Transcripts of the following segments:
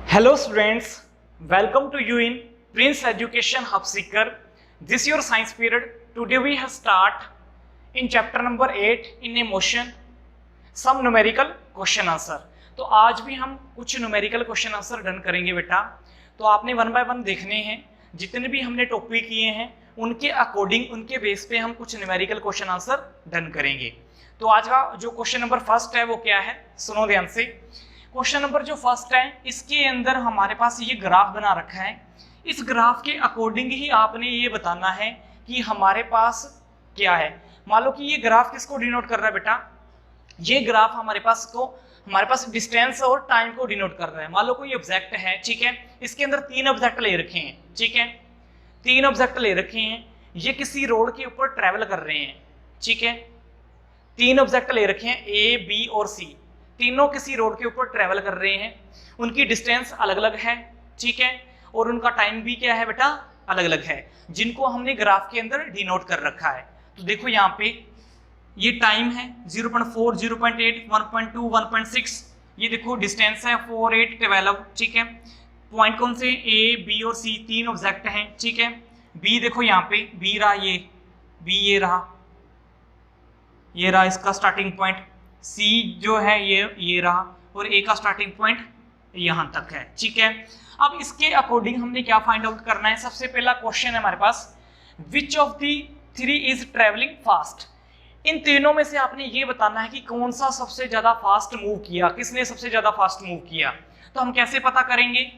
Hello students, welcome to you in Prince Education Hub Seeker. This is your science period. Today we have start in chapter number 8 in a motion some numerical question answer. तो आज भी हम कुछ numerical question answer done करेंगे बेटा। तो आपने one by one देखने हैं, जितने भी हमने टॉपिक किए हैं उनके अकॉर्डिंग उनके बेस पे हम कुछ numerical question answer डन करेंगे। तो आज का जो क्वेश्चन नंबर फर्स्ट है वो क्या है, सुनो ध्यान से। क्वेश्चन नंबर जो फर्स्ट है इसके अंदर हमारे पास ये ग्राफ बना रखा है। इस ग्राफ के अकॉर्डिंग ही आपने ये बताना है कि हमारे पास क्या है। मान लो कि ये ग्राफ किसको डिनोट कर रहा है बेटा, ये ग्राफ हमारे पास डिस्टेंस और टाइम को डिनोट कर रहा है। मान लो कोई ऑब्जेक्ट है, ठीक है, इसके अंदर तीन ऑब्जेक्ट ले रखे हैं, ठीक है, तीन ऑब्जेक्ट ले रखे हैं, ये किसी रोड के ऊपर ट्रेवल कर रहे हैं, ठीक है, तीन ऑब्जेक्ट ले रखे हैं ए बी और सी, तीनों किसी रोड के ऊपर ट्रेवल कर रहे हैं, उनकी डिस्टेंस अलग अलग है, ठीक है, और उनका टाइम भी क्या है बेटा, अलग अलग है, जिनको हमने ग्राफ के अंदर डिनोट कर रखा है। तो देखो यहाँ पे ये टाइम है 0.4, 0.8, 1.2, 1.6, ये देखो डिस्टेंस है 4, 8, 12, ठीक है। पॉइंट कौन से, ए बी और सी, तीन ऑब्जेक्ट हैं, ठीक है। बी देखो यहाँ पे बी रहा, ये बी ये रहा इसका स्टार्टिंग पॉइंट, सी जो है ये रहा, और ए का स्टार्टिंग पॉइंट यहां तक है, ठीक है। अब इसके अकॉर्डिंग हमने क्या फाइंड आउट करना है। सबसे पहला क्वेश्चन है हमारे पास, which of the three is travelling fast. इन तीनों में से आपने ये बताना है कि कौन सा सबसे ज्यादा फास्ट मूव किया, किसने सबसे ज्यादा फास्ट मूव किया। तो हम कैसे पता करेंगे,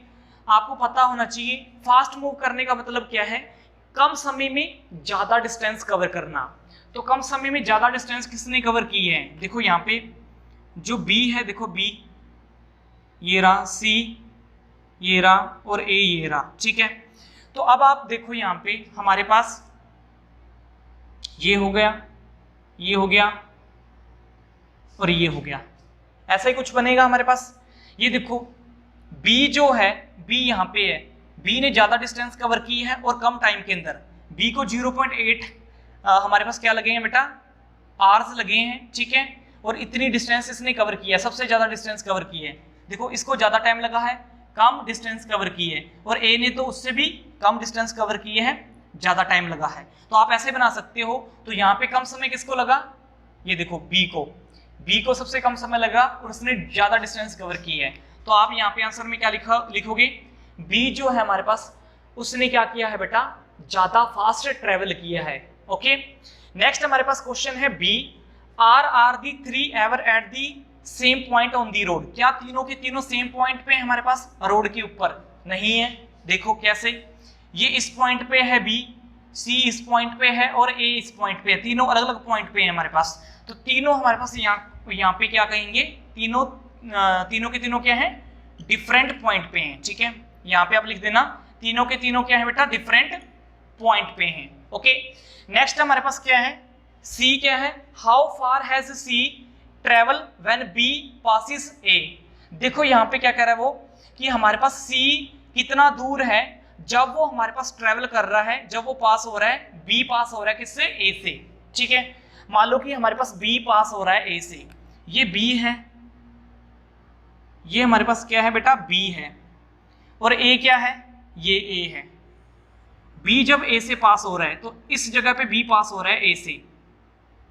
आपको पता होना चाहिए फास्ट मूव करने का मतलब क्या है, कम समय में ज्यादा डिस्टेंस कवर करना। तो कम समय में ज्यादा डिस्टेंस किसने कवर की है, देखो यहाँ पे जो B है, देखो B ये रहा, C ये रहा और A ये रहा, ठीक है। तो अब आप देखो यहाँ पे हमारे पास ये हो गया, ये हो गया और ये हो गया, ऐसा ही कुछ बनेगा हमारे पास। ये देखो B जो है, B यहाँ पे है, B ने ज्यादा डिस्टेंस कवर की है और कम टाइम के अंदर। B को 0.8 हमारे पास क्या लगे हैं बेटा, आर्स लगे हैं, ठीक है, और इतनी डिस्टेंस इसने कवर की है, सबसे ज्यादा डिस्टेंस कवर की है। देखो इसको ज्यादा टाइम लगा है, कम डिस्टेंस कवर की है, और ए ने तो उससे भी कम डिस्टेंस कवर किए हैं, ज्यादा टाइम लगा है। तो आप ऐसे बना सकते हो। तो यहाँ पे कम समय किसको लगा, ये देखो बी को सबसे कम समय लगा और उसने ज्यादा डिस्टेंस कवर की है। तो आप यहाँ पे आंसर में क्या लिखोगे, बी जो है हमारे पास उसने क्या किया है बेटा, ज्यादा फास्ट ट्रेवल किया है। ओके, नेक्स्ट हमारे पास क्वेश्चन है B, are the three ever at the same point on the road. क्या तीनों के तीनों सेम पॉइंट पे हमारे पास रोड के ऊपर नहीं है। देखो कैसे, ये इस पॉइंट पे है बी, सी इस पॉइंट पे है और ए इस पॉइंट पे है, तीनों अलग अलग पॉइंट पे है हमारे पास। तो तीनों हमारे पास यहाँ पे क्या कहेंगे, तीनों के तीनों क्या है, डिफरेंट पॉइंट पे हैं, ठीक है। यहाँ पे आप लिख देना तीनों के तीनों क्या है बेटा, डिफरेंट पॉइंट पे हैं। ओके, नेक्स्ट हमारे पास क्या है, सी क्या है, how far has C travel when B passes A. देखो यहाँ पे क्या कह रहा है वो, कि हमारे पास सी कितना दूर है जब वो हमारे पास ट्रेवल कर रहा है, जब वो पास हो रहा है, बी पास हो रहा है किससे, ए से, ठीक है। मान लो कि हमारे पास बी पास हो रहा है ए से, ये बी है, ये हमारे पास क्या है बेटा, बी है, और ए क्या है, ये ए है। बी जब ए से पास हो रहा है तो इस जगह पे बी पास हो रहा है ए से,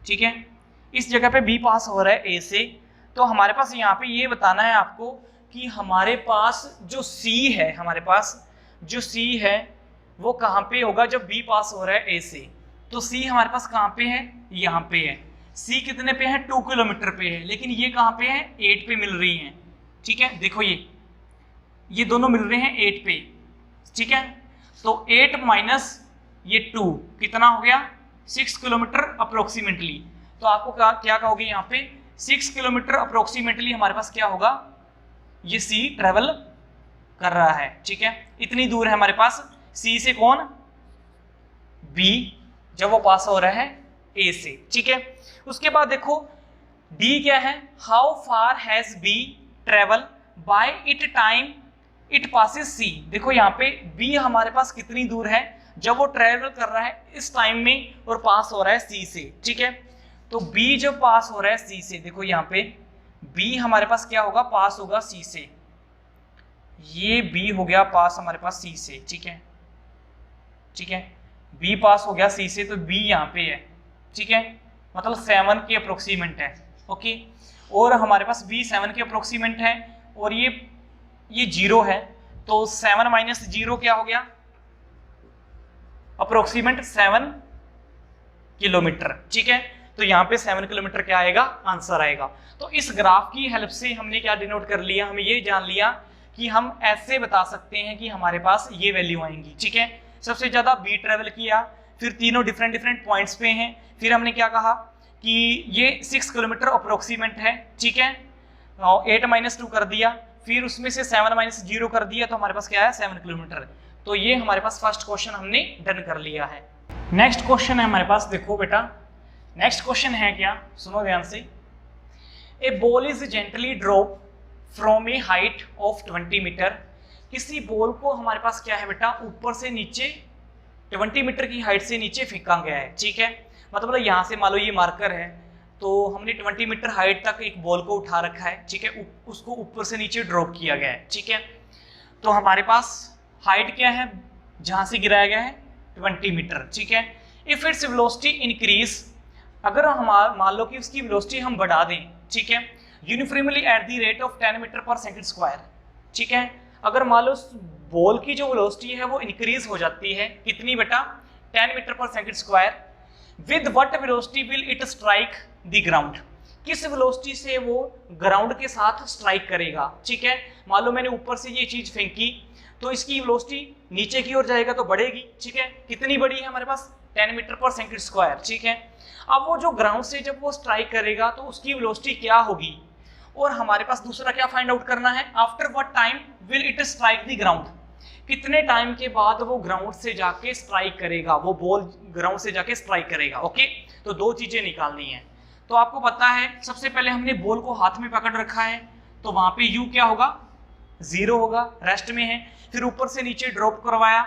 ठीक है, इस जगह पे बी पास हो रहा है ए से। तो हमारे पास यहाँ पे ये बताना है आपको कि हमारे पास जो सी है, हमारे पास जो सी है वो कहाँ पे होगा जब बी पास हो रहा है ए से। तो सी हमारे पास कहाँ पे है, यहाँ पे है। सी कितने पे है, 2 किलोमीटर पे है, लेकिन ये कहाँ पे है, 8 पे मिल रही है, ठीक है। देखो ये दोनों मिल रहे हैं 8 पे, ठीक है। तो 8 माइनस ये 2 कितना हो गया, 6 किलोमीटर अप्रोक्सीमेटली। तो आपको क्या कहोगे यहाँ पे, 6 किलोमीटर अप्रोक्सीमेटली हमारे पास क्या होगा, ये सी ट्रेवल कर रहा है, ठीक है। इतनी दूर है हमारे पास सी से कौन, बी, जब वो पास हो रहा है ए से, ठीक है। उसके बाद देखो डी क्या है, how far has B travel by it time it passes C. देखो यहाँ पे बी हमारे पास कितनी दूर है जब वो ट्रेवल कर रहा है इस टाइम में और पास हो रहा है सी से, ठीक है। तो बी जब पास हो रहा है सी से, देखो यहाँ पे बी हमारे पास क्या होगा, पास होगा सी से, ये बी हो गया पास हमारे पास सी से, ठीक है, ठीक है, बी पास हो गया सी से, तो बी यहाँ पे है, ठीक है, मतलब 7 के अप्रोक्सीमेंट है, ओके। और हमारे पास बी 7 के अप्रोक्सीमेंट है, और ये 0 है, तो 7 माइनस 0 क्या हो गया, अप्रोक्सीमेट 7 किलोमीटर, ठीक है। तो यहाँ पे 7 किलोमीटर क्या आएगा, आंसर आएगा। तो इस ग्राफ की हेल्प से हमने क्या डिनोट कर लिया, हमें ये जान लिया कि हम ऐसे बता सकते हैं कि हमारे पास ये वैल्यू आएंगी, ठीक है। सबसे ज्यादा बी ट्रेवल किया, फिर तीनों डिफरेंट डिफरेंट पॉइंट्स पे हैं, फिर हमने क्या कहा कि ये 6 किलोमीटर अप्रोक्सीमेट है, ठीक है, 8 माइनस 2 कर दिया, फिर उसमें से 7 माइनस 0 कर दिया, तो हमारे पास क्या है, 7 किलोमीटर। तो ये हमारे पास फर्स्ट क्वेश्चन हमने डन कर लिया है। नेक्स्ट क्वेश्चन है हमारे पास, देखो बेटा नेक्स्ट क्वेश्चन है क्या, सुनो ध्यान से। A ball is gently drop from a height of 20 metre. किसी बॉल को हमारे पास क्या है बेटा, ऊपर से नीचे 20 मीटर की हाइट से नीचे फेंका गया है, ठीक है। मतलब यहाँ से मान लो ये मार्कर है, तो हमने 20 मीटर हाइट तक एक बॉल को उठा रखा है, ठीक है, उसको ऊपर से नीचे ड्रॉप किया गया है, ठीक है। तो हमारे पास हाइट क्या है, जहां से गिराया गया है 20 मीटर, ठीक है। इफ इट्स वेलोसिटी इंक्रीज, अगर हम मान लो कि उसकी वेलोसिटी हम बढ़ा दें, ठीक है, uniformly at the rate of 10 metre per second square, ठीक है। अगर मान लो बॉल की जो वेलोसिटी है वो इंक्रीज हो जाती है, कितनी बेटा, 10 metre per second square, with what velocity will it strike the ground, किस वेलोसिटी से वो ग्राउंड के साथ स्ट्राइक करेगा, ठीक है। मान लो मैंने ऊपर से ये चीज फेंकी, तो इसकी वेलोसिटी नीचे की ओर जाएगा तो बढ़ेगी, ठीक है। कितनी बड़ी है हमारे पास, 10 मीटर पर सेकंड स्क्वायर, ठीक है। अब वो जो ग्राउंड से जब वो स्ट्राइक करेगा तो उसकी वेलोसिटी क्या होगी, और हमारे पास दूसरा क्या फाइंड आउट करना है, after what time will it strike the ground, कितने टाइम के बाद वो ग्राउंड से जाके स्ट्राइक करेगा, वो बॉल ग्राउंड से जाके स्ट्राइक करेगा, ओके। तो दो चीजें निकालनी है। तो आपको पता है सबसे पहले हमने बॉल को हाथ में पकड़ रखा है, तो वहां पे यू क्या होगा, 0 होगा, रेस्ट में है। फिर ऊपर से नीचे ड्रॉप करवाया,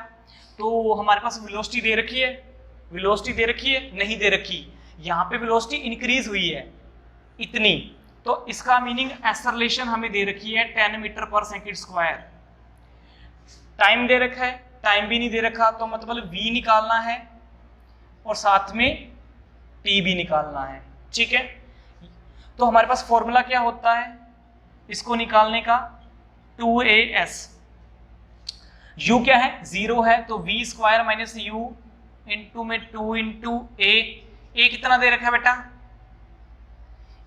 तो हमारे पास वेलोसिटी दे रखी है, वेलोसिटी दे रखी है, नहीं दे रखी, यहाँ पे वेलोसिटी इंक्रीज हुई है इतनी, तो इसका मीनिंग एक्सेलरेशन हमें दे रखी है 10 metre per second square. Time दे रखा है, टाइम भी नहीं दे रखा, तो मतलब v निकालना है और साथ में t भी निकालना है, ठीक है। तो हमारे पास फॉर्मूला क्या होता है इसको निकालने का, 2as, u क्या है, 0 है, तो v square minus u into में 2 इंटू a कितना दे रखा है बेटा,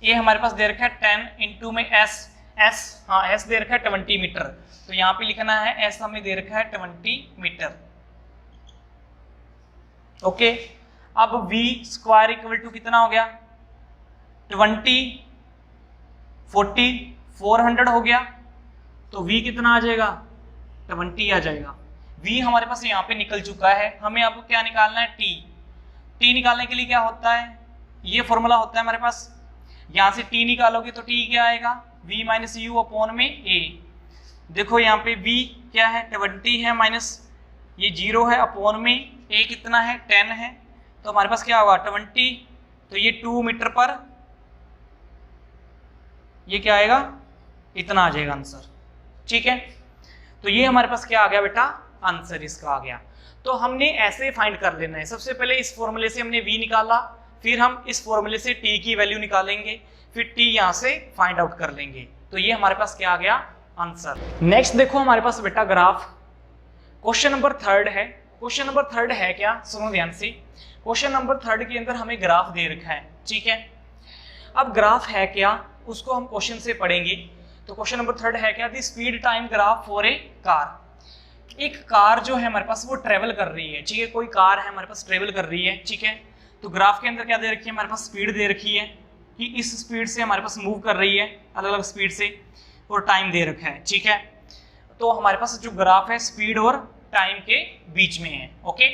a हमारे पास दे रखा है 10 इंटू में s हाँ s दे रखा है 20 मीटर, तो यहाँ पे लिखना है s हमें दे रखा है 20 मीटर, ओके। अब v स्क्वायर इक्वल टू कितना हो गया, 20 40 400 हो गया, तो v कितना आ जाएगा, 20 आ जाएगा। v हमारे पास यहाँ पे निकल चुका है, हमें आपको क्या निकालना है, t निकालने के लिए क्या होता है, ये फॉर्मूला होता है हमारे पास, यहाँ से t निकालोगे तो t क्या आएगा, v माइनस यू अपॉन में a। देखो यहाँ पे v क्या है, 20 है, माइनस ये 0 है, अपॉन में a कितना है, 10 है, तो हमारे पास क्या होगा 20, तो ये 2 मीटर पर ये क्या आएगा, इतना आ जाएगा आंसर, ठीक है। तो ये हमारे पास क्या आ गया बेटा, आंसर इसका आ गया। तो हमने ऐसे फाइंड कर लेना है, सबसे पहले इस फॉर्मूले से हमने v निकाला, फिर हम इस फॉर्मूले से t की वैल्यू निकालेंगे, फिर t यहाँ से फाइंड आउट कर लेंगे, तो ये हमारे पास क्या आ गया, आंसर। नेक्स्ट देखो हमारे पास बेटा ग्राफ, क्वेश्चन नंबर 3 है। क्वेश्चन नंबर 3 है क्या, सुनो ध्यान से। क्वेश्चन नंबर 3 के अंदर हमें ग्राफ दे रखा है, ठीक है। अब ग्राफ है क्या, उसको हम क्वेश्चन से पढ़ेंगे। तो क्वेश्चन नंबर 3 है क्या, the speed time graph for a car. एक कार जो है हमारे पास वो ट्रेवल कर रही है, ठीक है, कोई कार है हमारे पास ट्रेवल कर रही है, ठीक है। तो ग्राफ के अंदर क्या दे रखी है, हमारे पास स्पीड दे रखी है कि इस स्पीड से हमारे पास मूव कर रही है, अलग अलग स्पीड से, और टाइम दे रखा है, ठीक है। तो हमारे पास जो ग्राफ है स्पीड और टाइम के बीच में है, ओके।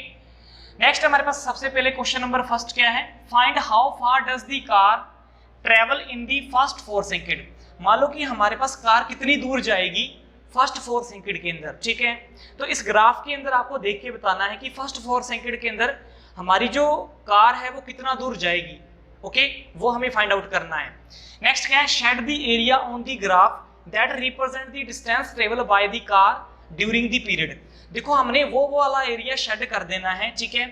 नेक्स्ट हमारे पास सबसे पहले क्वेश्चन नंबर 1 क्या है, find how far does the car travel in the first 4 second. मान लो कि हमारे पास कार कितनी दूर जाएगी फर्स्ट 4 सेकंड के अंदर, ठीक है। तो इस ग्राफ के अंदर आपको देख के बताना है कि फर्स्ट 4 सेकंड के अंदर हमारी जो कार है वो कितना दूर जाएगी, ओके, वो हमें फाइंड आउट करना है। नेक्स्ट क्या है, shade the area on the graph that represent the distance travel by the car during the period. देखो हमने वो वाला एरिया शेड कर देना है, ठीक है,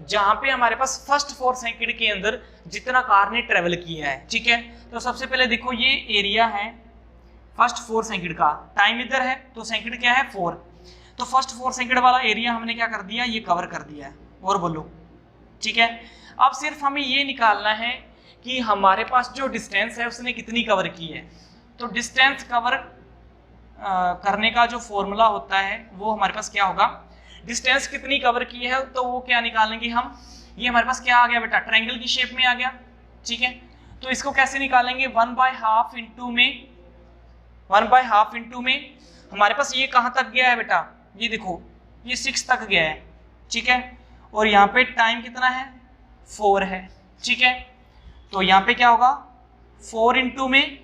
जहां पे हमारे पास फर्स्ट 4 सेकंड के अंदर जितना कार ने ट्रेवल किया है, ठीक है। तो सबसे पहले देखो ये एरिया है फर्स्ट 4 सेकंड का, टाइम इधर है तो सेकंड क्या है 4, तो फर्स्ट 4 सेकंड वाला एरिया हमने क्या कर दिया, ये कवर कर दिया है। और बोलो, ठीक है। अब सिर्फ हमें ये निकालना है कि हमारे पास जो डिस्टेंस है उसने कितनी कवर की है। तो डिस्टेंस कवर करने का जो फॉर्मूला होता है वो हमारे पास क्या होगा, डिस्टेंस कितनी कवर की है तो वो क्या निकालेंगे हम, ये हमारे पास क्या आ गया बेटा, ट्रायंगल की शेप में आ गया, ठीक है। तो इसको कैसे निकालेंगे, 1/2 इंटू में, 1/2 इंटू में हमारे पास ये कहाँ तक गया है बेटा, ये देखो ये 6 तक गया है, ठीक है। और यहाँ पे टाइम कितना है 4 है, ठीक है। तो यहाँ पे क्या होगा 4 इंटू में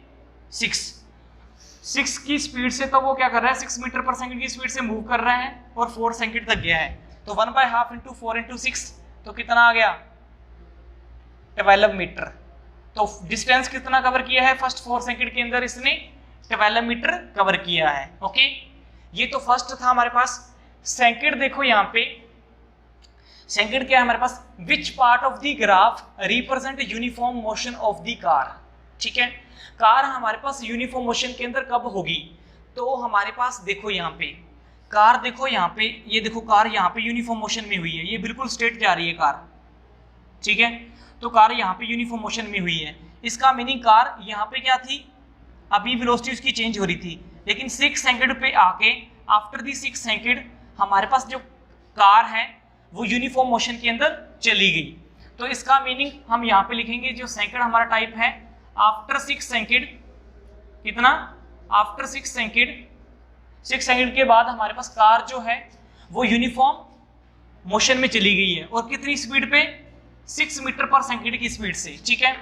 6 की स्पीड से तो वो क्या कर रहा है 6 मीटर पर सेकंड की स्पीड से मूव कर रहा है और 4 सेकंड तक गया है। तो 1/2 इंटू 4 इंटू 6 तो कितना आ गया 12 मीटर। तो डिस्टेंस कितना कवर किया है फर्स्ट 4 सेकंड के अंदर, इसने 12 मीटर कवर किया है। ओके, ये तो फर्स्ट था हमारे पास। सेकंड देखो यहाँ पे, सेकंड क्या है हमारे पास, which part of the graph represent uniform motion of the car, ठीक है। कार हमारे पास यूनिफॉर्म मोशन के अंदर कब होगी, तो हमारे पास देखो यहाँ पे कार, देखो यहाँ पे, ये देखो कार यहाँ पे यूनिफॉर्म मोशन में हुई है, ये बिल्कुल स्ट्रेट जा रही है कार, ठीक है। तो कार यहाँ पे यूनिफॉर्म मोशन में हुई है, इसका मीनिंग कार यहाँ पे क्या थी, अभी वेलोसिटी उसकी चेंज हो रही थी, लेकिन 6 सेकंड पे आके आफ्टर दी 6 सेकंड हमारे पास जो कार है वो यूनिफॉर्म मोशन के अंदर चली गई। तो इसका मीनिंग हम यहाँ पे लिखेंगे, जो सेकंड हमारा टाइप है, आफ्टर 6 सेकंड, कितना, आफ्टर 6 सेकंड, 6 सेकंड के बाद हमारे पास कार जो है वो यूनिफॉर्म मोशन में चली गई है, और कितनी स्पीड पे, 6 मीटर पर सेकंड की स्पीड से, ठीक है।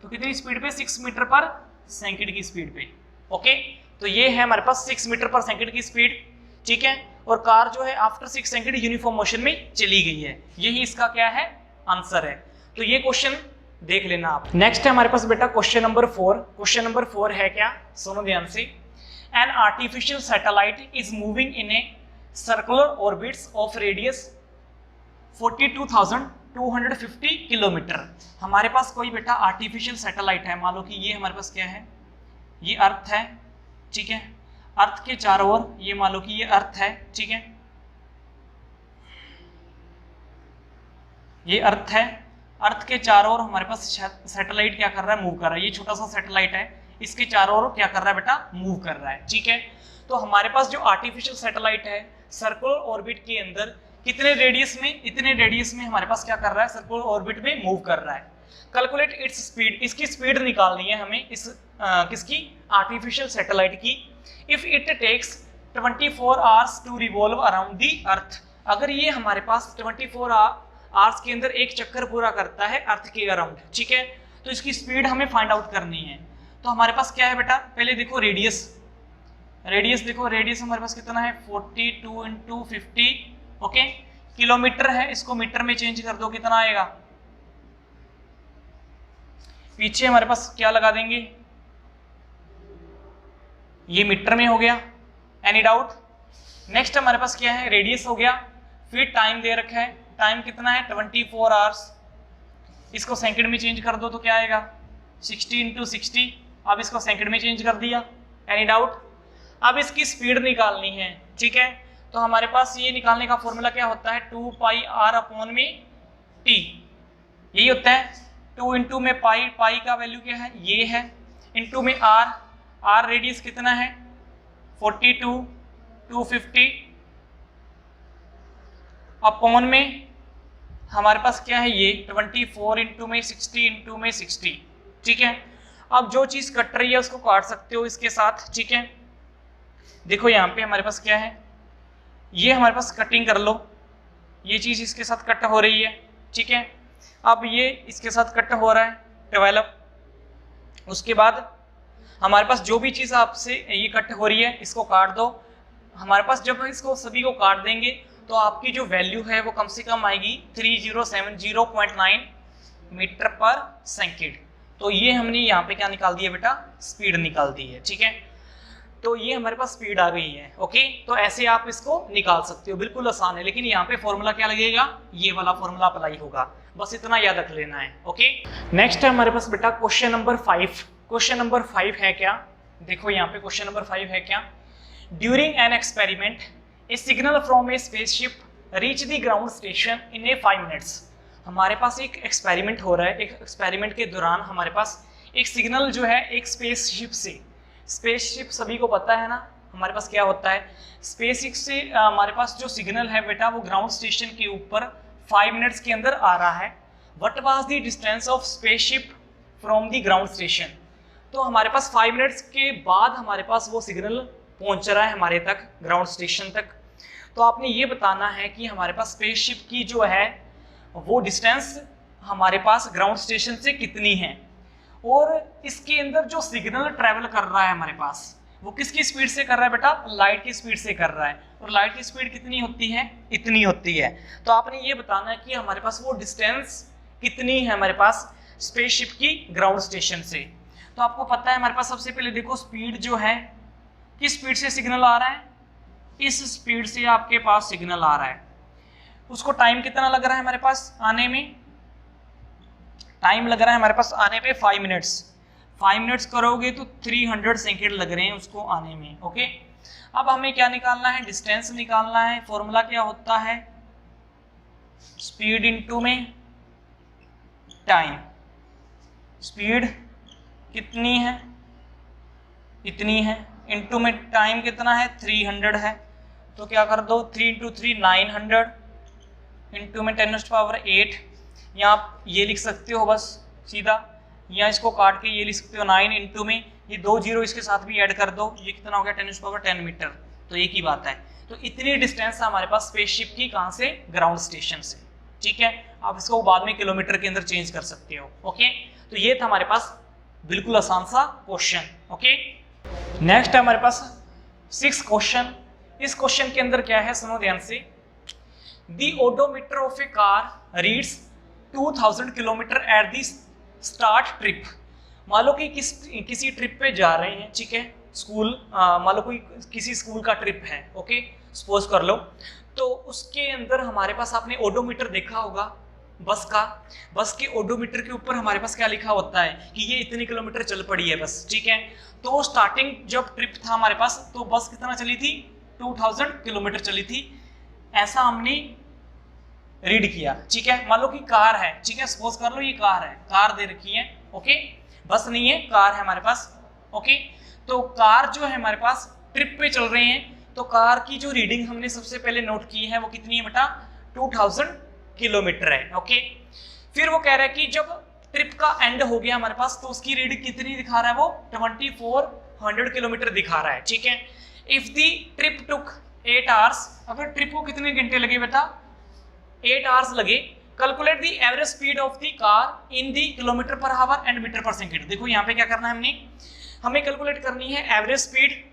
तो कितनी स्पीड पे, 6 मीटर पर सेकंड की स्पीड पे। ओके, तो ये है हमारे पास 6 मीटर पर सेकंड की स्पीड, ठीक है। और कार जो है आफ्टर 6 सेकंड यूनिफॉर्म मोशन में चली गई है, यही इसका क्या है आंसर है। तो ये क्वेश्चन देख लेना आप। नेक्स्ट है हमारे पास बेटा क्वेश्चन नंबर 4। क्वेश्चन नंबर 4 है क्या, सुनो ध्यान से। An artificial satellite is moving in a circular orbits of radius 42,250 kilometre. हमारे पास कोई बेटा आर्टिफिशियल सैटेलाइट है, मान लो कि ये हमारे पास क्या है, ये अर्थ है, ठीक है। अर्थ के चारों ओर ये मान लो कि ये अर्थ है, ठीक है, ये अर्थ है। अर्थ के चारों ओर हमारे पास सैटेलाइट क्या कर रहा है, मूव कर रहा है। ये छोटा सा सैटेलाइट है, इसके चारों ओर क्या कर रहा है बेटा, मूव कर रहा है, ठीक है। तो हमारे पास जो आर्टिफिशियल सैटेलाइट है सर्कुलर ऑर्बिट के अंदर कितने रेडियस में, इतने रेडियस में हमारे पास क्या कर रहा है, सर्कुलर ऑर्बिट में मूव कर रहा है। कैलकुलेट इट्स स्पीड, इसकी स्पीड निकालनी है हमें, इस किसकी, आर्टिफिशियल सैटेलाइट की। If it takes 24 hours to revolve around the earth, अगर ये हमारे पास 24 आवर्स के अंदर एक चक्कर पूरा करता है अर्थ के अराउंड, ठीक है, तो इसकी स्पीड हमें फाइंड आउट करनी है। तो हमारे पास क्या है बेटा, पहले देखो रेडियस, रेडियस देखो, रेडियस हमारे पास कितना है 42 इंटू 50, ओके, किलोमीटर है, इसको मीटर में चेंज कर दो, कितना आएगा, पीछे हमारे पास क्या लगा देंगे, ये मीटर में हो गया, एनी डाउट। नेक्स्ट हमारे पास क्या है, रेडियस हो गया, फिर टाइम दे रखा है, टाइम कितना है 24 आवर्स, इसको सेकंड में चेंज कर दो तो क्या आएगा 60 इंटू 60, अब इसको सेकंड में चेंज कर दिया, एनी डाउट। अब इसकी स्पीड निकालनी है, ठीक है, तो हमारे पास ये निकालने का फॉर्मूला क्या होता है, 2 पाई आर अपॉन में टी, यही होता है। 2 इंटू में पाई, पाई का वैल्यू क्या है, ये है, इंटू में आर, आर रेडियस कितना है 42, 250, अपॉन में हमारे पास क्या है ये 24 इंटू में 60 इंटू में 60, ठीक है। अब जो चीज़ कट रही है उसको काट सकते हो इसके साथ, ठीक है। देखो यहाँ पे हमारे पास क्या है, ये हमारे पास कटिंग कर लो, ये चीज़ इसके साथ कट हो रही है, ठीक है। अब ये इसके साथ कट हो रहा है 12, उसके बाद हमारे पास जो भी चीज़ आपसे ये कट हो रही है इसको काट दो। हमारे पास जब इसको सभी को काट देंगे तो आपकी जो वैल्यू है वो कम से कम आएगी 3070.9 मीटर पर सेकंड। तो ये हमने यहाँ पे क्या निकाल दिया बेटा, स्पीड निकाल दी है, ठीक है। तो ये हमारे पास स्पीड आ गई है। ओके, तो ऐसे आप इसको निकाल सकते हो, बिल्कुल आसान है। लेकिन यहाँ पे फॉर्मूला क्या लगेगा, ये वाला फॉर्मूला अप्लाई होगा, बस इतना याद रख लेना है। ओके, नेक्स्ट है हमारे पास बेटा क्वेश्चन नंबर 5। क्वेश्चन नंबर 5 है क्या, देखो यहाँ पे क्वेश्चन नंबर 5 है क्या, during an experiment A signal from A spaceship reach the ground station in A 5 minutes. हमारे पास एक एक्सपेरिमेंट हो रहा है, एक एक्सपेरिमेंट के दौरान हमारे पास एक सिग्नल जो है एक स्पेसशिप से, स्पेसशिप सभी को पता है ना हमारे पास क्या होता है, स्पेसशिप से हमारे पास जो सिग्नल है बेटा वो ग्राउंड स्टेशन के ऊपर 5 मिनट्स के अंदर आ रहा है। What was the distance of spaceship from the ground station. तो हमारे पास 5 मिनट्स के बाद हमारे पास वो सिग्नल पहुंच रहा है हमारे तक, ग्राउंड स्टेशन तक। तो आपने ये बताना है कि हमारे पास स्पेसशिप की जो है वो डिस्टेंस हमारे पास ग्राउंड स्टेशन से कितनी है, और इसके अंदर जो सिग्नल ट्रेवल कर रहा है हमारे पास वो किसकी स्पीड से कर रहा है बेटा, लाइट की स्पीड से कर रहा है। और लाइट की स्पीड कितनी होती है, इतनी होती है। तो आपने ये बताना है कि हमारे पास वो डिस्टेंस कितनी है हमारे पास स्पेसशिप की ग्राउंड स्टेशन से। तो आपको पता है हमारे पास सबसे पहले देखो स्पीड जो है, किस स्पीड से सिग्नल आ रहा है, इस स्पीड से आपके पास सिग्नल आ रहा है। उसको टाइम कितना लग रहा है हमारे पास आने में, टाइम लग रहा है हमारे पास आने पे 5 मिनट्स। 5 मिनट्स करोगे तो 300 सेकेंड लग रहे हैं उसको आने में। ओके, अब हमें क्या निकालना है, डिस्टेंस निकालना है। फॉर्मूला क्या होता है, स्पीड इनटू में टाइम। स्पीड कितनी है, इतनी है, इनटू में टाइम कितना है 300 है। तो क्या कर दो 3 × 3 900, इनटू में 10⁸ या आप ये लिख सकते हो बस सीधा, या इसको काट के ये लिख सकते हो 9 इनटू में ये 2 जीरो इसके साथ भी ऐड कर दो, ये कितना हो गया 10⁻10 मीटर। तो एक ही बात है। तो इतनी डिस्टेंस है हमारे पास स्पेसशिप की, कहाँ से, ग्राउंड स्टेशन से। ठीक है, आप इसको बाद में किलोमीटर के अंदर चेंज कर सकते हो। ओके, तो ये था हमारे पास बिल्कुल आसान सा क्वेश्चन। ओके, नेक्स्ट है हमारे पास 6 क्वेश्चन। इस क्वेश्चन के अंदर क्या है, सुनो ध्यान से। The odometer of A car reads 2000 kilometre at the start trip. मान लो कि किसी ट्रिप पे जा रहे हैं, ठीक है, स्कूल, मान लो कोई किसी स्कूल का ट्रिप है। ओके, सपोज कर लो। तो उसके अंदर हमारे पास आपने ओडोमीटर देखा होगा बस का, बस के ओडोमीटर के ऊपर हमारे पास क्या लिखा होता है कि ये इतने किलोमीटर चल पड़ी है बस। ठीक है, तो स्टार्टिंग जब ट्रिप था हमारे पास तो बस कितना चली थी, 2000 किलोमीटर चली थी, ऐसा हमने रीड किया। ठीक है, मान लो कि कार है, ठीक है, सपोज कर लो ये कार है, कार दे रखी है। ओके, बस नहीं है, कार है हमारे पास। ओके, तो कार जो है हमारे पास ट्रिप पे चल रहे हैं, तो कार की जो रीडिंग हमने सबसे पहले नोट की है वो कितनी है बेटा, 2000 किलोमीटर है। ओके, फिर वो कह रहा है कि जब ट्रिप का एंड हो गया हमारे पास तो उसकी रीडिंग कितनी दिखा रहा है, वो 2400 किलोमीटर दिखा रहा है। ठीक है, if the trip took 8 hours, अगर ट्रिप को कितने घंटे लगे बेटा, 8 आवर्स लगे, calculate the average speed of the car in the kilometre per hour and metre per second. देखो यहाँ पे क्या करना है, हमें कैलकुलेट करनी है एवरेज स्पीड,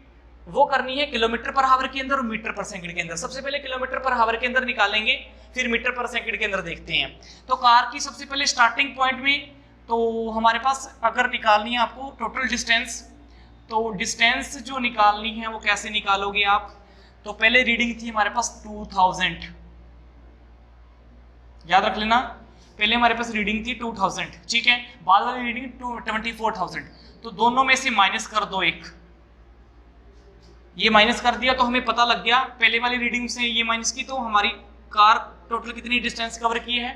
वो करनी है किलोमीटर पर आवर के अंदर और मीटर पर सेकंड के अंदर। सबसे पहले किलोमीटर पर आवर के अंदर निकालेंगे, फिर मीटर पर सेकंड के अंदर देखते हैं। तो कार की सबसे पहले स्टार्टिंग पॉइंट में तो हमारे पास अगर निकालनी है आपको टोटल डिस्टेंस, तो डिस्टेंस जो निकालनी है वो कैसे निकालोगे आप, तो पहले रीडिंग थी हमारे पास 2000, याद रख लेना, पहले हमारे पास रीडिंग थी 2000। ठीक है, बाद वाली रीडिंग 24,000, तो दोनों में से माइनस कर दो एक, ये माइनस कर दिया तो हमें पता लग गया पहले वाली रीडिंग से ये माइनस की, तो हमारी कार टोटल कितनी डिस्टेंस कवर की है,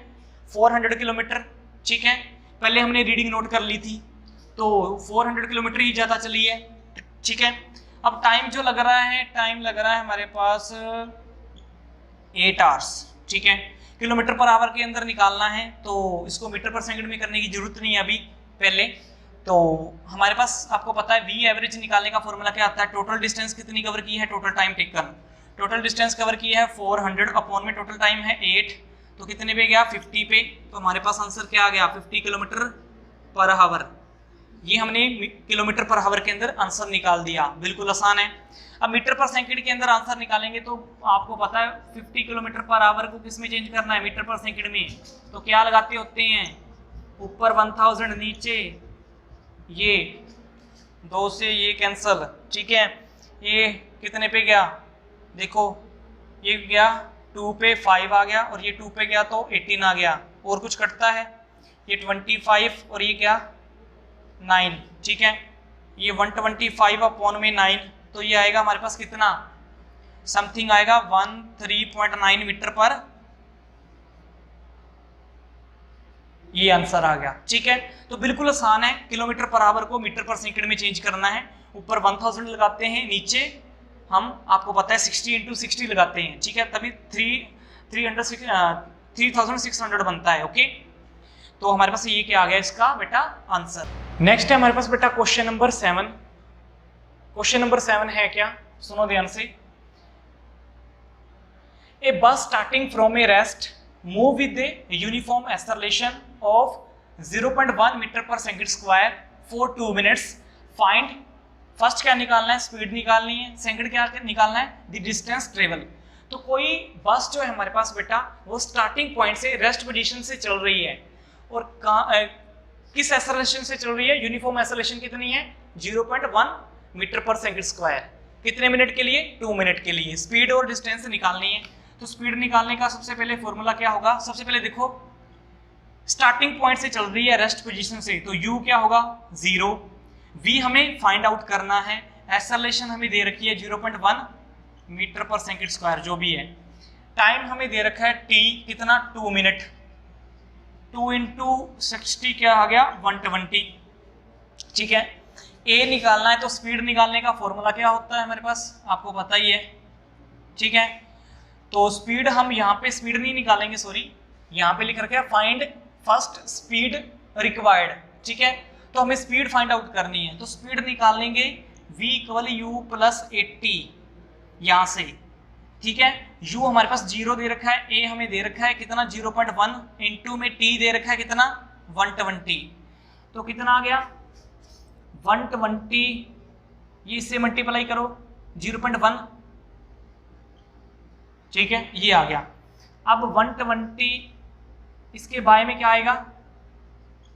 400 किलोमीटर। ठीक है, पहले हमने रीडिंग नोट कर ली थी तो 400 किलोमीटर ही ज़्यादा चली है। ठीक है, अब टाइम जो लग रहा है, टाइम लग रहा है हमारे पास 8 आवर्स। ठीक है, किलोमीटर पर आवर के अंदर निकालना है तो इसको मीटर पर सेकंड में करने की जरूरत नहीं है अभी, पहले तो हमारे पास आपको पता है वी एवरेज निकालने का फॉर्मूला क्या आता है, टोटल डिस्टेंस कितनी कवर की है, total time taken, total distance cover की है 400 अपॉन में टोटल टाइम है 8, तो कितने पे गया 50 पे, तो हमारे पास आंसर क्या आ गया 50 किलोमीटर पर आवर। ये हमने किलोमीटर पर आवर के अंदर आंसर निकाल दिया, बिल्कुल आसान है। अब मीटर पर सेकंड के अंदर आंसर निकालेंगे तो आपको पता है 50 किलोमीटर पर आवर को किस में चेंज करना है, मीटर पर सेकंड में, तो क्या लगाते होते हैं, ऊपर 1000 नीचे ये 2 से ये कैंसल। ठीक है, ये कितने पे गया, देखो ये गया 2 पे 5 आ गया, और ये 2 पे गया तो 18 आ गया, और कुछ कटता है, ये 25 और ये क्या 9, ठीक है। ये 125 अपॉन में 9, तो ये आएगा हमारे पास कितना, समथिंग आएगा 13.9 मीटर पर, ये आंसर आ गया, ठीक है। तो बिल्कुल आसान है, किलोमीटर पर आवर को मीटर पर सेकंड में चेंज करना है। ऊपर 1000 लगाते हैं, नीचे हम आपको पता है 60 × 60 लगाते हैं, ठीक है, तभी 3600 बनता है। ओके, तो हमारे पास ये क्या आ गया इसका बेटा आंसर। नेक्स्ट है हमारे पास बेटा क्वेश्चन नंबर 7। क्वेश्चन नंबर 7 है क्या, सुनो ध्यान से। A bus starting from a rest move with a uniform acceleration of 0.1 metre per second square for 2 minutes. Find, first क्या निकालना है, स्पीड निकालनी है, सेकंड क्या निकालना है, द डिस्टेंस ट्रेवल। तो कोई बस जो है हमारे पास बेटा वो स्टार्टिंग पॉइंट से रेस्ट पोजीशन से चल रही है, और किस एक्सेलरेशन से चल रही है, यूनिफॉर्म एक्सेलरेशन कितनी है 0.1 मीटर पर सेकंड स्क्वायर, कितने मिनट के लिए 2 मिनट के लिए। स्पीड और डिस्टेंस निकालनी है, तो स्पीड निकालने का सबसे पहले फॉर्मूला क्या होगा, सबसे पहले देखो स्टार्टिंग पॉइंट से चल रही है रेस्ट पोजीशन से, तो u क्या होगा 0, v हमें फाइंड आउट करना है, एक्सेलरेशन हमें दे रखी है 0.1 मीटर पर सेकंड स्क्वायर जो भी है, टाइम हमें दे रखा है t कितना 2 मिनट, 2 × 60 क्या आ गया 120, ठीक है। a निकालना है, तो स्पीड निकालने का फॉर्मूला क्या होता है हमारे पास आपको पता ही है, ठीक है। तो स्पीड हम यहाँ पे स्पीड नहीं निकालेंगे, सॉरी, यहाँ पे लिख रखा है फाइंड फर्स्ट स्पीड रिक्वायर्ड, ठीक है। तो हमें स्पीड फाइंड आउट करनी है, तो स्पीड निकालेंगे v = u + 80 यहाँ से, ठीक है। u हमारे पास 0 दे रखा है, a हमें दे रखा है कितना 0.1, इंटू में t दे रखा है कितना 120, तो कितना आ गया 120, ये इससे मल्टीप्लाई करो 0.1, ठीक है, ये आ गया। अब 120 इसके बाय में क्या आएगा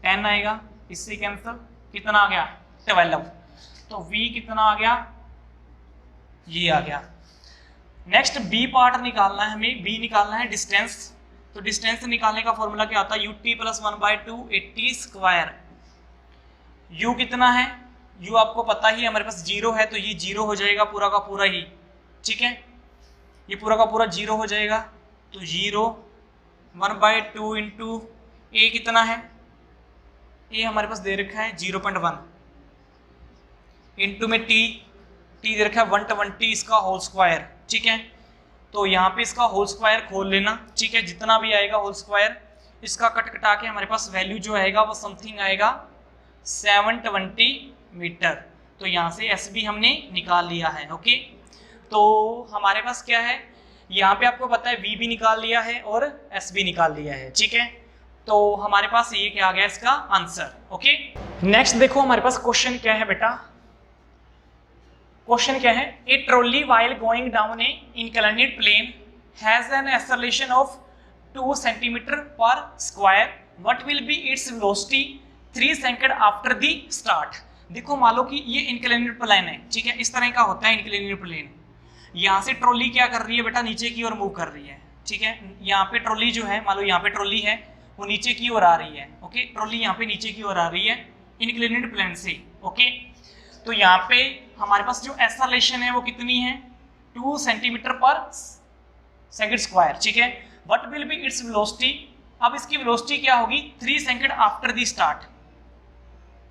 10 आएगा, इससे कैंसिल, कितना आ गया 12, तो v कितना आ गया, ये आ गया। नेक्स्ट b पार्ट निकालना है हमें, b निकालना है डिस्टेंस, तो डिस्टेंस निकालने का फॉर्मूला क्या आता है ut + 1/2 80 स्क्वायर। u कितना है, u आपको पता ही हमारे पास 0 है, तो ये 0 हो जाएगा पूरा का पूरा ही, ठीक है, ये पूरा का पूरा 0 हो जाएगा, तो 0 1/2 इंटू a कितना है, a हमारे पास दे रखा है 0.1, इंटू में t दे रखा है 120 इसका होल स्क्वायर, ठीक है। तो यहाँ पे इसका होल स्क्वायर खोल लेना, ठीक है, जितना भी आएगा होल स्क्वायर इसका कट कटा के हमारे पास वैल्यू जो आएगा वो समथिंग आएगा 720 मीटर। तो यहाँ से SB हमने निकाल लिया है। ओके, तो हमारे पास क्या है, यहाँ पे आपको पता है V भी निकाल लिया है और SB निकाल लिया है, ठीक है। तो हमारे पास ये क्या आ गया इसका आंसर। ओके, नेक्स्ट देखो हमारे पास क्वेश्चन क्या है बेटा, क्वेश्चन क्या है, a trolley while going down a inclined plane has an acceleration of 2 centimetre per square, what will be its velocity 3 second after the start. देखो मान लो कि ये इंक्लाइनेड प्लेन है, ठीक है, इस तरह का होता है इंक्लाइनेड प्लेन। यहाँ से ट्रॉली क्या कर रही है बेटा, नीचे की ओर मूव कर रही है, ठीक है। यहाँ पे ट्रॉली जो है, मान लो यहाँ पे ट्रॉली है, वो नीचे की ओर आ रही है। ओके, ट्रॉली यहाँ पे नीचे की ओर आ रही है इंक्लाइनेड प्लेन से। ओके, तो यहाँ पे हमारे पास जो एक्सेलरेशन है वो कितनी है, 2 सेंटीमीटर पर सेकंड स्क्वायर, ठीक है। What will be its velocity, अब इसकी वेलोसिटी क्या होगी 3 second after the start,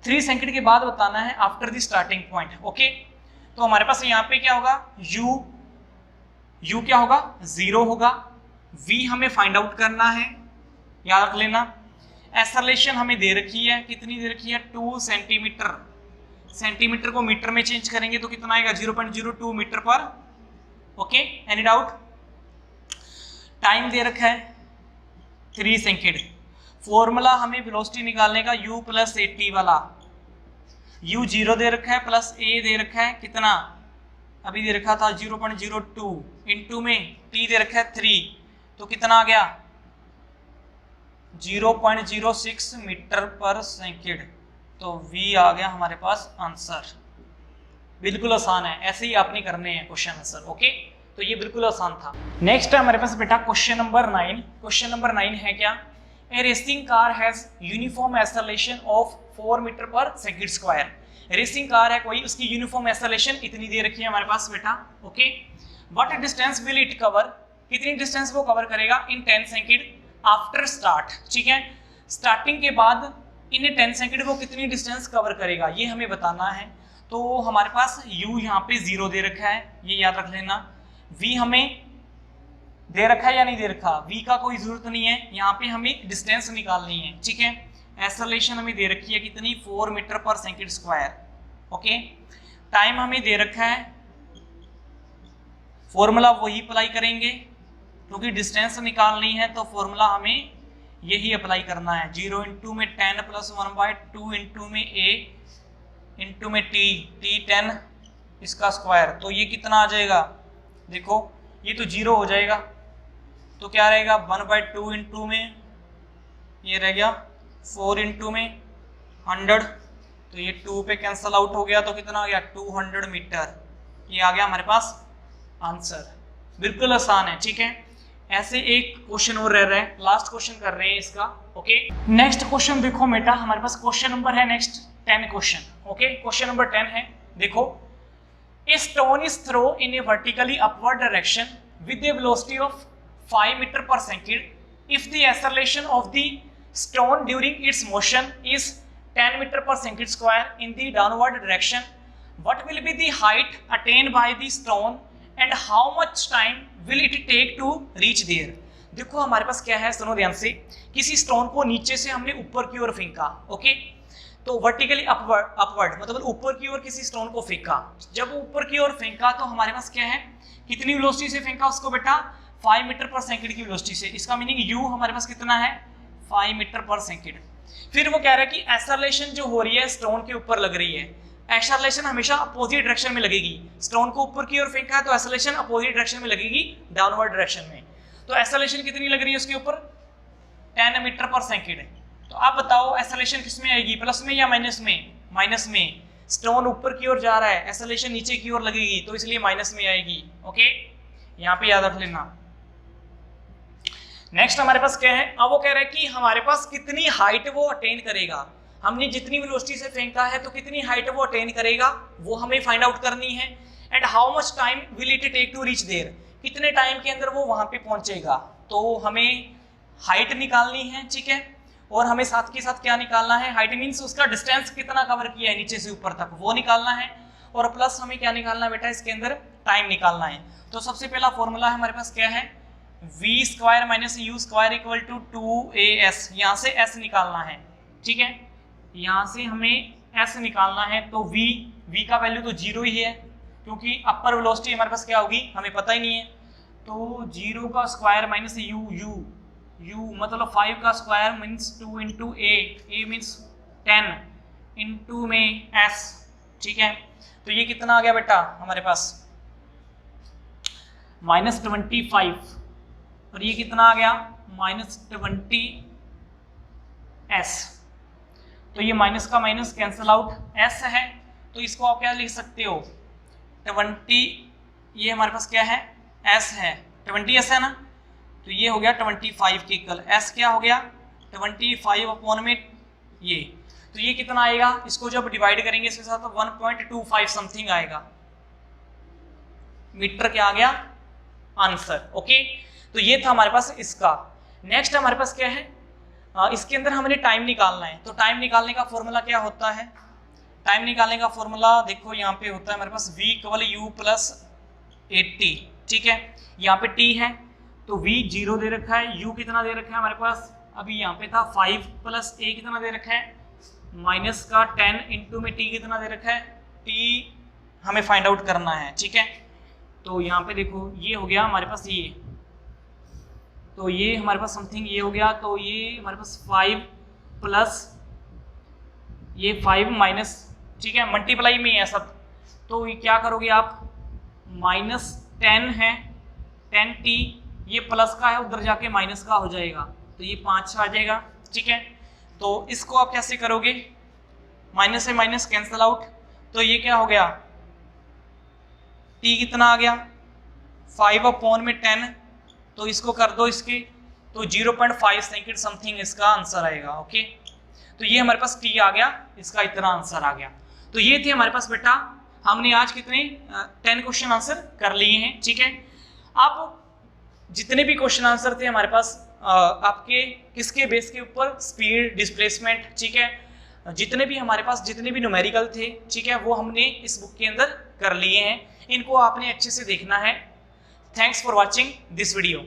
3 second के बाद बताना है after the starting point. Okay, तो हमारे पास यहाँ पे क्या होगा, u क्या होगा 0 होगा, v हमें फाइंड आउट करना है, याद रख लेना। एक्सेलरेशन हमें दे रखी है, कितनी दे रखी है 2 सेंटीमीटर, सेंटीमीटर को मीटर में चेंज करेंगे तो कितना आएगा 0.02 मीटर पर। Okay, any doubt. टाइम दे रखा है 3 सेकंड। फॉर्मूला हमें वेलोसिटी निकालने का u + 80 वाला, u 0 दे रखा है प्लस a दे रखा है कितना, अभी दे रखा था 0.02 इंटू में t दे रखा है 3, तो कितना आ गया 0.06 मीटर पर सेकंड। तो v आ गया हमारे पास आंसर। बिल्कुल आसान है, ऐसे ही आपने करने हैं क्वेश्चन आंसर। ओके, तो ये बिल्कुल आसान था। नेक्स्ट है हमारे पास बेटा क्वेश्चन नंबर 9। क्वेश्चन नंबर 9 है क्या, a racing car has uniform acceleration of 4 metre per second square. Racing car है कोई, उसकी यूनिफॉर्म एक्सेलरेशन इतनी दे रखी है हमारे पास बेटा। Okay, what distance will it cover, कितनी डिस्टेंस वो कवर करेगा इन 10 सेकंड आफ्टर स्टार्ट। ठीक है, स्टार्टिंग के बाद इन 10 सेकंड वो कितनी डिस्टेंस कवर करेगा, ये हमें बताना है। तो हमारे पास u यहाँ पे 0 दे रखा है, ये याद रख लेना। v हमें दे रखा है या नहीं दे रखा, v का कोई जरूरत नहीं है, यहाँ पे हमें डिस्टेंस निकालनी है। ठीक है, एक्सेलरेशन हमें दे रखी है कितनी, 4 metre per second square. Okay, time हमें दे रखा है, फॉर्मूला वही अप्लाई करेंगे क्योंकि डिस्टेंस निकालनी है, तो फॉर्मूला हमें यही अप्लाई करना है। 0 इंटू में 10 प्लस 1/2 इंटू में a इंटू में t 10 इसका स्क्वायर, तो ये कितना आ जाएगा, देखो ये तो 0 हो जाएगा, तो क्या रहेगा 1/2 इंटू में ये रह गया 4 इंटू में 100, तो ये 2 पे कैंसल आउट हो गया, तो कितना आ गया 200 मीटर। ये आ गया हमारे पास आंसर, बिल्कुल आसान है। ठीक है, ऐसे एक क्वेश्चन और रह रहा है, लास्ट क्वेश्चन कर रहे हैं इसका। ओके, नेक्स्ट क्वेश्चन देखो बेटा, हमारे पास क्वेश्चन नंबर है next 10 question. Okay, question number 10 है, देखो a stone is throw in a vertically upward direction with a velocity of 5 metre per second if the acceleration of the stone during its motion is 10 metre per second square in the downward direction, what will be the height attend by the stone and how much time will it take to reach there. देखो हमारे पास क्या है, सुनो ध्यान से, किसी stone को नीचे से हमने ऊपर की ओर फेंका। ओके, तो वर्टिकली अपवर्ड मतलब ऊपर की ओर किसी स्टोन को फेंका। जब ऊपर की ओर फेंका तो हमारे पास क्या है, कितनी वेलोसिटी से फेंका उसको बेटा, 5 मीटर पर सेकंड की वेलोसिटी से। इसका मीनिंग u हमारे पास कितना है, 5 मीटर पर सेकंड। फिर वो कह रहा है कि एक्सेलरेशन जो हो रही है स्टोन के ऊपर लग रही है, एक्सेलरेशन हमेशा अपोजिट डायरेक्शन में लगेगी। स्टोन को ऊपर की ओर फेंका है तो एक्सेलरेशन अपोजिट डायरेक्शन में लगेगी, डाउनवर्ड डायरेक्शन में। तो एक्सेलरेशन कितनी लग रही है उसके ऊपर, 10 मीटर पर सेकंड। तो आप बताओ एक्सेलरेशन किस में आएगी, प्लस में या माइनस में? माइनस में। स्टोन ऊपर की ओर जा रहा है, एक्सेलरेशन नीचे की ओर लगेगी, तो इसलिए माइनस में आएगी। ओके, यहाँ पे याद रख लेना। नेक्स्ट हमारे पास क्या है, अब वो कह रहा है कि हमारे पास कितनी हाइट वो अटेन करेगा। हमने जितनी वेलोसिटी से फेंका है तो कितनी हाइट वो अटेन करेगा वो हमें फाइंड आउट करनी है। And how much time will it take to reach there, कितने टाइम के अंदर वो वहां पे पहुंचेगा। तो हमें हाइट निकालनी है, ठीक है, और हमें साथ के साथ क्या निकालना है, हाइट मीन्स उसका डिस्टेंस कितना कवर किया है नीचे से ऊपर तक वो निकालना है, और प्लस हमें क्या निकालना है बेटा, इसके अंदर टाइम निकालना है। तो सबसे पहला फॉर्मूला है हमारे पास क्या है, v square minus u square equal to 2as, यहाँ से s निकालना है। ठीक है, यहाँ से हमें s निकालना है। तो v का वैल्यू तो 0 ही है क्योंकि अपर वेलोसिटी हमारे पास क्या होगी हमें पता ही नहीं है। तो 0 का स्क्वायर माइनस u मतलब 5 का square means 2 into a means 10 into में s। ठीक है, तो ये कितना आ गया बेटा हमारे पास -25, और ये कितना आ गया -20s। तो ये माइनस का माइनस कैंसल आउट, s है तो इसको आप क्या लिख सकते हो 20, ये हमारे पास क्या है s है 20s है ना, तो ये हो गया 25 के इक्वल, s क्या हो गया 25 अपॉन में ये, तो ये कितना आएगा, इसको जब डिवाइड करेंगे इसके साथ तो 1.25 समथिंग आएगा मीटर, क्या आ गया आंसर। ओके, तो ये था हमारे पास इसका। नेक्स्ट हमारे पास क्या है, इसके अंदर हमने टाइम निकालना है। तो टाइम निकालने का फॉर्मूला क्या होता है, टाइम निकालने का फॉर्मूला देखो यहाँ पे होता है हमारे पास v इक्वल u प्लस 80। ठीक है, यहाँ पे t है तो v 0 दे रखा है, u कितना दे रखा है हमारे पास, अभी यहाँ पे था 5 प्लस a कितना दे रखा है माइनस का 10 इंटू में t कितना दे रखा है, t हमें फाइंड आउट करना है। ठीक है, तो यहाँ पे देखो ये हो गया हमारे पास ये, तो ये हमारे पास समथिंग ये हो गया, तो ये हमारे पास 5 प्लस ये 5 माइनस, ठीक है मल्टीप्लाई में है सब, तो ये क्या करोगे आप -10 है 10t, ये प्लस का है उधर जाके माइनस का हो जाएगा, तो ये 5 आ जाएगा। ठीक है, तो इसको आप कैसे करोगे, माइनस से माइनस कैंसल आउट, तो ये क्या हो गया टी कितना आ गया 5/10, तो इसको कर दो इसके, तो 0.5 सेकेंड समथिंग इसका आंसर आएगा। ओके, तो ये हमारे पास टी आ गया, इसका इतना आंसर आ गया। तो ये थे हमारे पास बेटा, हमने आज कितने 10 क्वेश्चन आंसर कर लिए हैं। ठीक है, अब जितने भी क्वेश्चन आंसर थे हमारे पास आपके किसके बेस के ऊपर, स्पीड, डिस्प्लेसमेंट, ठीक है, जितने भी हमारे पास जितने भी न्यूमेरिकल थे, ठीक है, वो हमने इस बुक के अंदर कर लिए हैं। इनको आपने अच्छे से देखना है। Thanks for watching this video.